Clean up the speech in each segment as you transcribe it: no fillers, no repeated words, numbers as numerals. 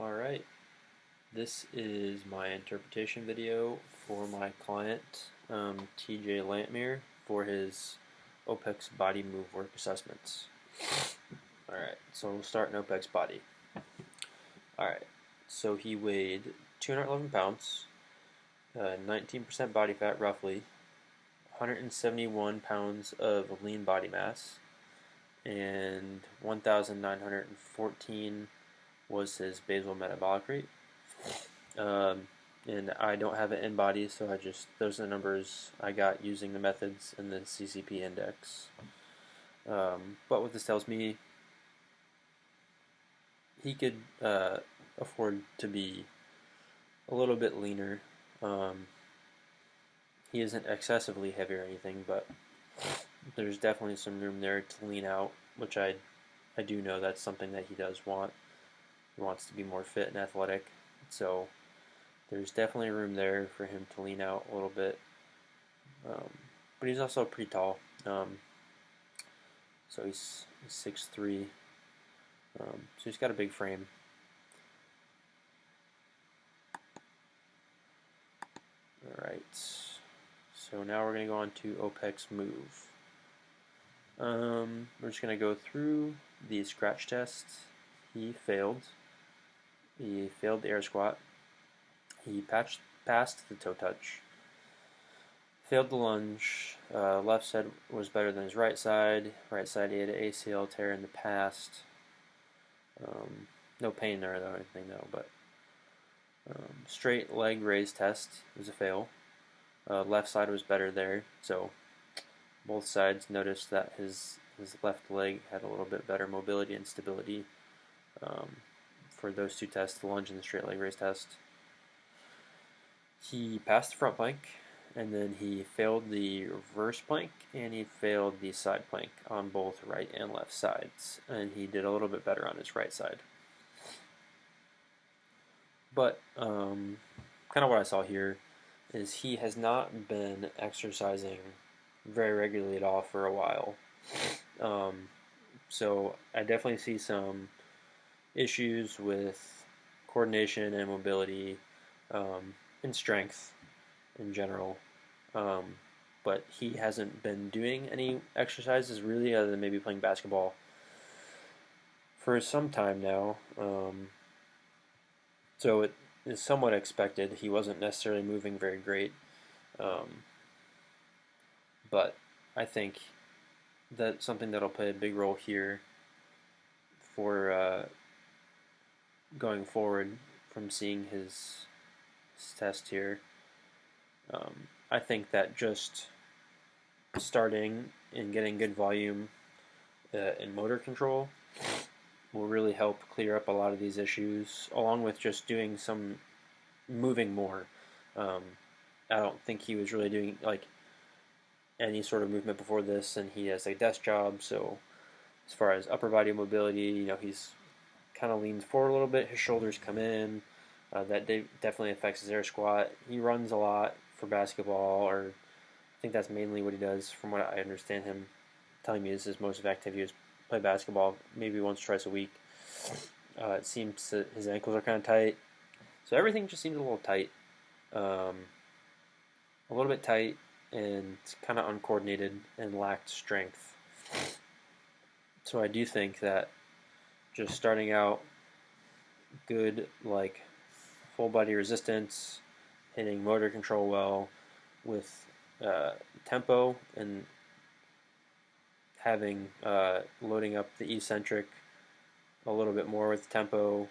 Alright, this is my interpretation video for my client, TJ Lantmere, for his OPEX body move work assessments. Alright, so we'll start in OPEX body. Alright, so he weighed 211 pounds, 19% body fat roughly, 171 pounds of lean body mass, and 1,914 was his basal metabolic rate. And I don't have it in body, so those are the numbers I got using the methods in the CCP index. But what this tells me, he could afford to be a little bit leaner. He isn't excessively heavy or anything, but there's definitely some room there to lean out, which I do know that's something that he does want. He wants to be more fit and athletic, so there's definitely room there for him to lean out a little bit. But he's also pretty tall, so he's 6'3", so he's got a big frame. Alright, so now we're going to go on to OPEX move. We're just going to go through the scratch tests. He failed the air squat. He passed the toe touch. Failed the lunge. Left side was better than his right side. Right side he had an ACL tear in the past. No pain there or anything though, but straight leg raise test was a fail. Left side was better there, so both sides noticed that his left leg had a little bit better mobility and stability for those two tests, the lunge and the straight leg raise test. He passed the front plank, and then he failed the reverse plank, and he failed the side plank on both right and left sides, and he did a little bit better on his right side. But kind of what I saw here is he has not been exercising very regularly at all for a while. So I definitely see some issues with coordination and mobility and strength in general. But he hasn't been doing any exercises really other than maybe playing basketball for some time now. So it is somewhat expected. He wasn't necessarily moving very great. But I think that's something that'll play a big role here for going forward from seeing his test here. I think that just starting and getting good volume in motor control will really help clear up a lot of these issues, along with just doing some moving more. I don't think he was really doing like any sort of movement before this, and he has a desk job, so as far as upper body mobility, he's kind of leans forward a little bit, his shoulders come in, that definitely affects his air squat. He runs a lot for basketball, or I think that's mainly what he does from what I understand him telling me is his most of activity is play basketball, maybe once or twice a week. It seems that his ankles are kind of tight, so everything just seems a little tight, a little bit tight, and kind of uncoordinated and lacked strength. So I do think that just starting out good, like full body resistance, hitting motor control well with tempo, and having loading up the eccentric a little bit more with tempo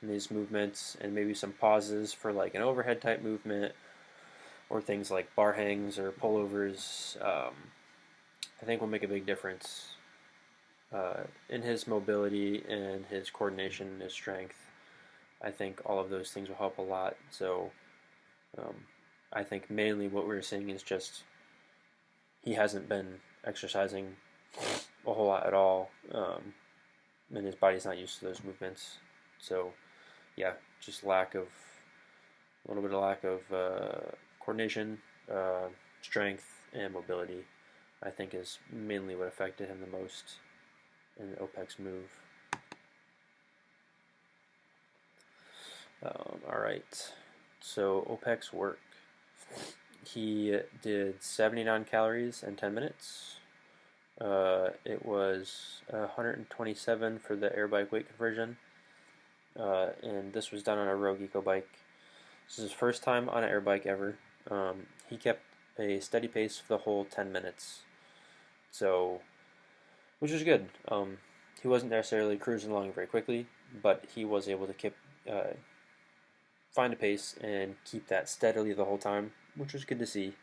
in these movements, and maybe some pauses for like an overhead type movement or things like bar hangs or pullovers, I think will make a big difference in his mobility and his coordination and his strength. I think all of those things will help a lot. So I think mainly what we're seeing is just he hasn't been exercising a whole lot at all, and his body's not used to those movements. So yeah, just a little bit of lack of coordination, strength, and mobility, I think is mainly what affected him the most in the OPEX move. All right. So OPEC's work. He did 79 calories in 10 minutes. It was 127 for the air bike weight conversion, and this was done on a Rogue Eco bike. This is his first time on an air bike ever. He kept a steady pace for the whole 10 minutes, so which was good. He wasn't necessarily cruising along very quickly, but he was able to find a pace and keep that steadily the whole time, which was good to see.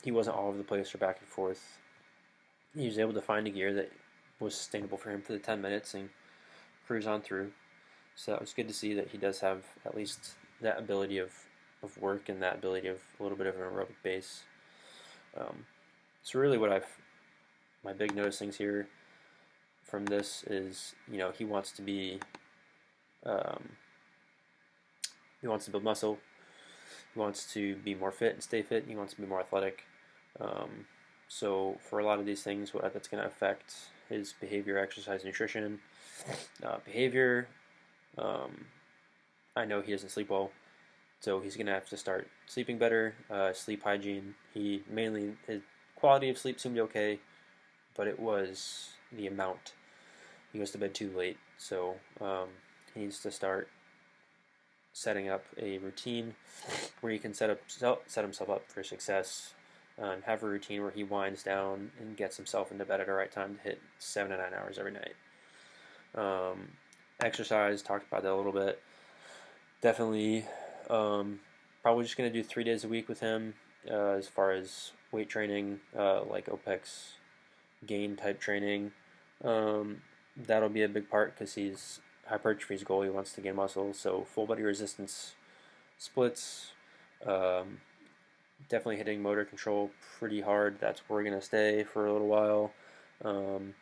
He wasn't all over the place or back and forth. He was able to find a gear that was sustainable for him for the 10 minutes and cruise on through. So that was good to see that he does have at least that ability of work and that ability of a little bit of an aerobic base. So really my big noticings here from this is, he wants to build muscle. He wants to be more fit and stay fit. He wants to be more athletic. So for a lot of these things, that's going to affect his behavior, exercise, nutrition. Behavior, I know he doesn't sleep well, so he's going to have to start sleeping better. Sleep hygiene. His quality of sleep seemed okay, but it was the amount. He goes to bed too late, so he needs to start setting up a routine where he can set himself up for success, and have a routine where he winds down and gets himself into bed at the right time to hit 7 to 9 hours every night. Exercise, talked about that a little bit. Definitely, probably just going to do 3 days a week with him as far as weight training, like OPEX gain type training. That'll be a big part because he's hypertrophy's goal. He wants to gain muscle, so full body resistance splits. Definitely hitting motor control pretty hard. That's where we're going to stay for a little while. And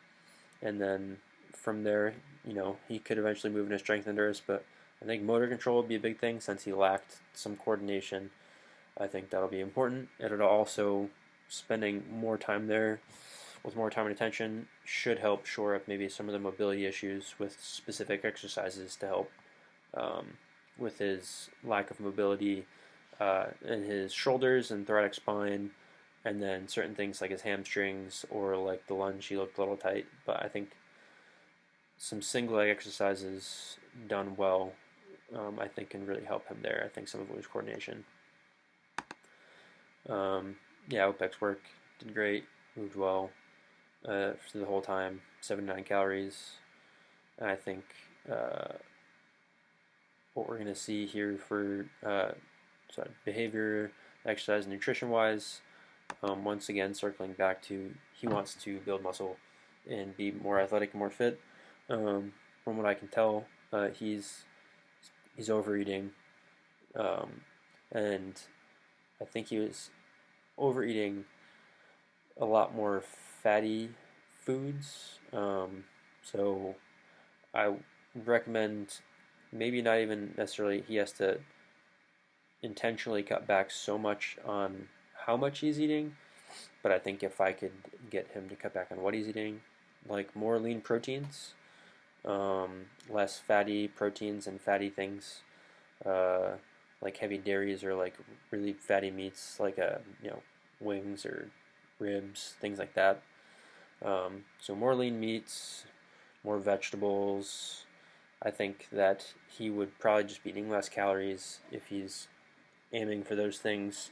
then from there, he could eventually move into strength and endurance, but I think motor control will be a big thing since he lacked some coordination. I think that'll be important. And it'll also, spending more time there with more time and attention should help shore up maybe some of the mobility issues with specific exercises to help with his lack of mobility in his shoulders and thoracic spine, and then certain things like his hamstrings or like the lunge, he looked a little tight. But I think some single leg exercises done well, I think can really help him there. I think some of it was coordination. OPEX work did great, moved well for the whole time, 79 calories. And I think what we're going to see here for behavior, exercise, and nutrition-wise, once again, circling back to he wants to build muscle and be more athletic and more fit. From what I can tell, he's overeating, and I think he was overeating a lot more fatty foods. So I recommend maybe not even necessarily he has to intentionally cut back so much on how much he's eating, but I think if I could get him to cut back on what he's eating, like more lean proteins, less fatty proteins and fatty things, like heavy dairies or like really fatty meats, like wings or ribs, things like that. So more lean meats, more vegetables. I think that he would probably just be eating less calories if he's aiming for those things.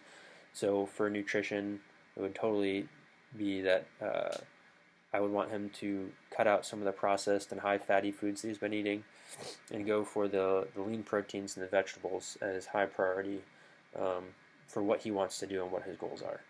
So for nutrition, it would totally be that I would want him to cut out some of the processed and high fatty foods that he's been eating and go for the lean proteins and the vegetables as high priority for what he wants to do and what his goals are.